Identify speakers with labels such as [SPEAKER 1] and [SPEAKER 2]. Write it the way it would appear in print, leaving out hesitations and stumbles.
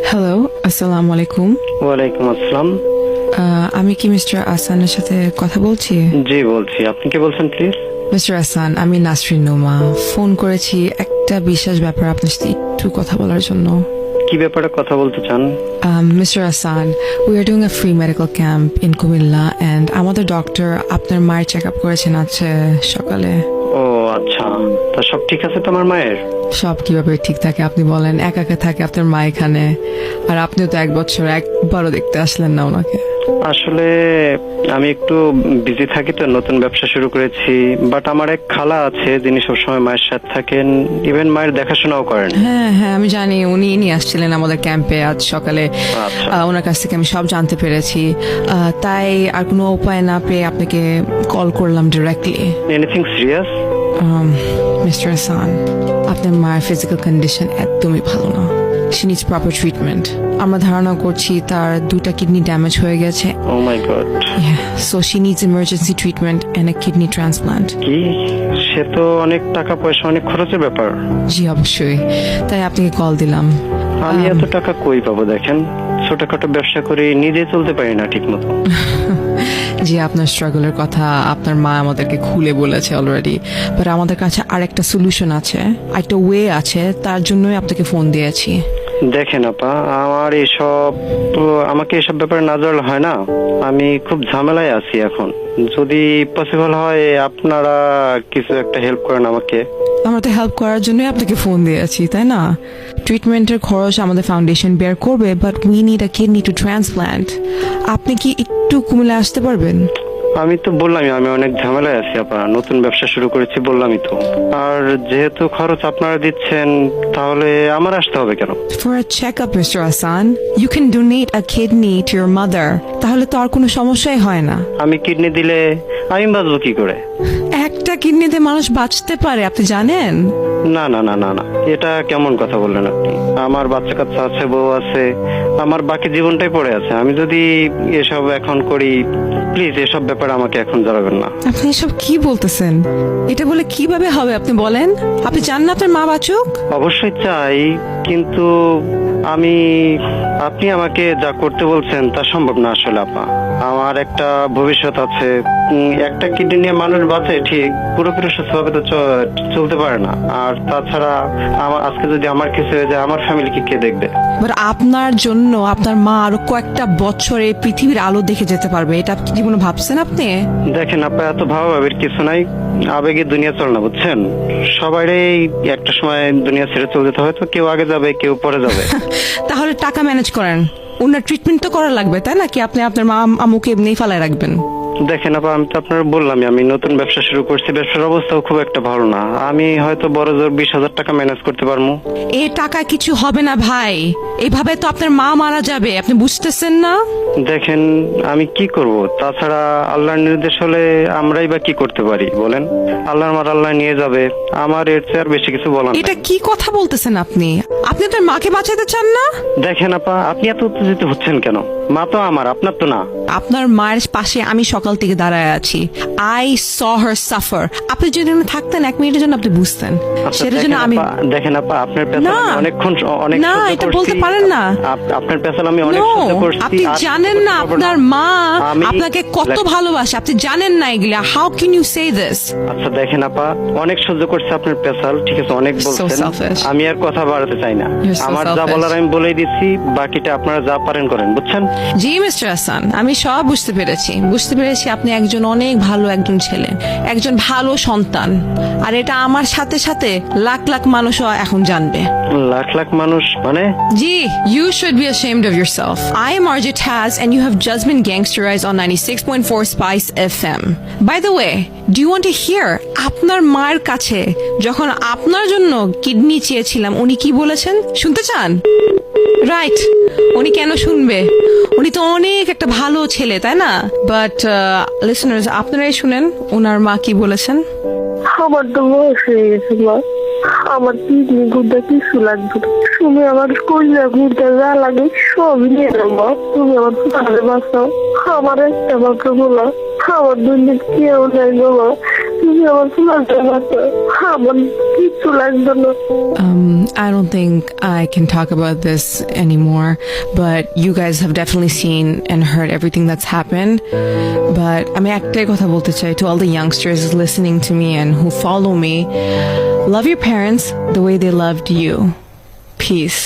[SPEAKER 1] Hello, আসসালামু আলাইকুম।
[SPEAKER 2] ওয়ালাইকুম আসসালাম।
[SPEAKER 1] আমি কি মিস্টার আসানের সাথে কথা বলছি?
[SPEAKER 2] জি বলছি, আপনি কে বলছেন প্লিজ?
[SPEAKER 1] মিস্টার আসান, আমি নাসরিন নোমা। ফোন করেছি একটা বিশেষ ব্যাপার আপনার সাথে একটু কথা বলার জন্য।
[SPEAKER 2] কি ব্যাপারে কথা বলতে চান?
[SPEAKER 1] Mr. Hassan, we are doing a free medical camp in Kumilla and আমাদের ডক্টর আপনার মায়ের চেক আপ করেছেন আছে সকালে।
[SPEAKER 2] ও আচ্ছা, তা সব ঠিক আছে তোমার মায়ের?
[SPEAKER 1] সব কিভাবে ঠিক থাকে আপনি বলেন? একা একা থাকে আপনার মা এখানে, আর আপনিও তো 1 বছর একবারও দেখতে আসলেন না ওনাকে।
[SPEAKER 2] আসলে আমি একটু বিজি থাকি তো, নতুন ব্যবসা শুরু করেছি। বাট আমার এক খালা আছে যিনি সবসময় মায়ের সাথে থাকেন, ইভেন মায়ের দেখাশোনাও করেন।
[SPEAKER 1] হ্যাঁ হ্যাঁ, আমি জানি উনি নিয়ে আসছিলেন আমাদের ক্যাম্পে আজ সকালে।
[SPEAKER 2] আচ্ছা।
[SPEAKER 1] ওনার কাছ থেকে আমি সব জানতে পেরেছি, তাই আর কোনো উপায় না পেয়ে আপনাকে কল করলাম directly.
[SPEAKER 2] Anything serious?
[SPEAKER 1] Mister Hasan, আপনার মায়ের ফিজিক্যাল কন্ডিশন একদমই ভালো না। She needs proper treatment. আমরা ধারণা করছি তার 2টা কিডনি ড্যামেজ হয়ে গেছে।
[SPEAKER 2] Oh my God.
[SPEAKER 1] So she needs emergency treatment and a kidney transplant.
[SPEAKER 2] কি? সে তো অনেক টাকা পয়সা, অনেক খরচের ব্যাপার।
[SPEAKER 1] জি অবশ্যই, তাই আপনাকে কল দিলাম।
[SPEAKER 2] আমি এত টাকা কই পাবো? দেখেন, ছোটখাটো ব্যবসা করে নিজে চলতে পারি না ঠিক মতো।
[SPEAKER 1] জি, আপনার স্ট্রাগলের কথা আপনার মা আমাদেরকে খুলে বলেছে অলরেডি, বাট আমাদের কাছে আরেকটা সলিউশন আছে, একটা ওয়ে আছে, তার জন্যই আপনাকে ফোন দিয়েছি।
[SPEAKER 2] দেখেন আপা, আমাকে এসব ব্যাপারে না জানলে হয় না। আমি খুব ঝামেলায় আছি এখন। যদি পসিবল হয় আপনারা কিছু একটা হেল্প করেন আমাকে।
[SPEAKER 1] আমরা তো হেল্প করার জন্যই আপনাকে ফোন দিয়েছি, তাই না? ট্রিটমেন্টের খরচ আমাদের ফাউন্ডেশন বেয়ার করবে, but we need a kidney to transplant. আপনি কি একটু কুমিল্লা আসতে পারবেন?
[SPEAKER 2] আমি তো বললামই, আমি অনেক ঝামেলায় আছি আপা, নতুন ব্যবসা শুরু করেছি বললামই তো। আর যেহেতু খরচ আপনারা দিচ্ছেন, তাহলে আমার আসতে হবে কেন?
[SPEAKER 1] For a checkup, Mr. Hassan, you can donate a kidney to your mother. তাহলে তো আর কোনো সমস্যাই হয় না।
[SPEAKER 2] আমি কিডনি দিলে আমি বাঁচবো কি করে?
[SPEAKER 1] একটা কিডনিতে মানুষ বাঁচতে পারে, আপনি জানেন?
[SPEAKER 2] না না না না না, এটা কেমন কথা বললেন আপনি? আমার বাচ্চা কাচ্চা আছে, বউ আছে, আমার বাকি জীবনটাই পড়ে আছে। আমি যদি এসব এখন করি, প্লিজ এসব ব্যাপারে আমাকে এখন জানাবেন না।
[SPEAKER 1] আপনি এসব কি বলতেছেন? এটা বলে কিভাবে হবে আপনি বলেন? আপনি চান না আপনার মা বাঁচুক?
[SPEAKER 2] অবশ্যই চাই, কিন্তু আপনি আমাকে যা করতে বলছেন তা সম্ভব না আসলে আপা। আমার একটা ভবিষ্যৎ আছে। একটা কিডনি নিয়ে মানুষ বাঁচে ঠিক, পুরোপুরি সুস্থভাবে তো চলতে পারে না। আর তাছাড়া আজকে যদি আমার কিছু হয়ে যায়, আমার ফ্যামিলিকে কে দেখবে?
[SPEAKER 1] বাট আপনার জন্য আপনার মা আরো কয়েকটা বছরে পৃথিবীর আলো দেখে যেতে পারবে, এটা কি জীবনে ভাবছেন আপনি?
[SPEAKER 2] দেখেন আপা, এত ভাবাভাবির কিছু নাই। আবেগে দুনিয়া চলে না, বুঝছেন? সবারই একটা সময় দুনিয়া ছেড়ে চলে যেতে হয়, তো কেউ আগে যাবে, কেউ পরে যাবে।
[SPEAKER 1] তাহলে টাকা ম্যানেজ করেন, ওনার ট্রিটমেন্ট তো করা লাগবে, তাই না? কি আপনি আপনার মা আম্মুকে এমনি ফালায় রাখবেন?
[SPEAKER 2] দেখেন আপা, আমি তো আপনার বললামই, আমি নতুন ব্যবসা শুরু করছি, ব্যবসার অবস্থাও খুব একটা ভালো না। আমি হয়তো বড় জোর 20,000 টাকা ম্যানেজ করতে পারবো।
[SPEAKER 1] এই টাকা কিছু হবে না ভাই, এইভাবে তো আপনার মা মারা যাবে, আপনি বুঝতেছেন না?
[SPEAKER 2] দেখেন, আমি কি করব? তাছাড়া আল্লাহর নির্দেশ হলে আমরাই বা কি করতে পারি বলেন? আল্লাহর মার আল্লাহ নিয়ে যাবে, আমার এর চেয়ে আর বেশি কিছু বলার নেই।
[SPEAKER 1] এটা কি কথা বলতেছেন আপনি? আপনি আপনার মাকে বাঁচাতে চান না?
[SPEAKER 2] দেখেন আপা, আপনি এত উত্তেজিত হচ্ছেন কেন? মা তো আমার, আপনার তো না।
[SPEAKER 1] আপনার মায়ের পাশে আমি সকাল থেকে দাঁড়ায় আছি। I saw her suffer. আপনি যদি এখানে থাকতেন 1 মিনিটের জন্য আপনি বুঝতেন।
[SPEAKER 2] আচ্ছা,
[SPEAKER 1] সেটার জন্য আমি
[SPEAKER 2] দেখেন আপা, আপনার পেছাল
[SPEAKER 1] না,
[SPEAKER 2] আমি অনেকক্ষণ অনেক
[SPEAKER 1] না,
[SPEAKER 2] সহ্য
[SPEAKER 1] এটা
[SPEAKER 2] করছি।
[SPEAKER 1] বলতে পারেন না।
[SPEAKER 2] আপনার পেছাল আমি অনেক
[SPEAKER 1] No,
[SPEAKER 2] সহ্য করছি।
[SPEAKER 1] আপনি
[SPEAKER 2] আর
[SPEAKER 1] জানেন না
[SPEAKER 2] করতে পারবো
[SPEAKER 1] আপনার মা
[SPEAKER 2] আমি-
[SPEAKER 1] আপনাকে কত ভালোবাসে, আপনি জানেন না এগুলা। How can you say this?
[SPEAKER 2] আচ্ছা দেখেন আপা, অনেক সহ্য করছে আপনার পেছাল, ঠিক আছে, অনেক বলছেন।
[SPEAKER 1] selfish.
[SPEAKER 2] আমি আর কথা বাড়াতে চাই না।
[SPEAKER 1] You're so
[SPEAKER 2] আমার যা
[SPEAKER 1] selfish.
[SPEAKER 2] বলার আমি বলেই দিচ্ছি, বাকিটা আপনারা যা পারেন করেন, বুঝছেন?
[SPEAKER 1] জি মিস্টার হাসান, আমি সব বুঝতে পেরেছি আপনি একজন অনেক ভালো একজন ছেলে, একজন ভালো সন্তান। আর এটা আমার সাথে সাথে লাখ লাখ মানুষও এখন জানবে।
[SPEAKER 2] লাখ লাখ মানুষ মানে?
[SPEAKER 1] জি, you should be ashamed of yourself. I am RJ Taz and you have just been gangsterized on 96.4 Spice FM. By the way, do you want to hear আপনার মায়ের কাছে যখন আপনার জন্য কিডনি চেয়েছিলাম উনি কি বলেছেন? শুনতে চান? রাইট, উনি কেন শুনবে? উনি তো অনেক একটা ভালো ছেলে, তাই না? বাট লিসনার্স, আপনারাই শুনেন ওনার মা কি বলেছেন।
[SPEAKER 3] আমার তো বয়স হয়ে গেছে মা, আমার কিডনি গুড়া কিছু লাগবে না। তুমি আমার কইলা গুড়া যা লাগে সবই নিয়ে নাও মা। তুমি আমার পুরারে বাঁচাও। আমার একটা মাত্র বলা, আমার দুনিয়া কেউ নাই গো মা। তুমি আমার ফুলাটা বাঁচা, আমার কিচ্ছু লাগবে না।
[SPEAKER 1] I don't think I can talk about this anymore, but you guys have definitely seen and heard everything that's happened. But আমি একটাই কথা বলতে চাই to all the youngsters listening to me and who follow me, love your parents the way they loved you. Peace.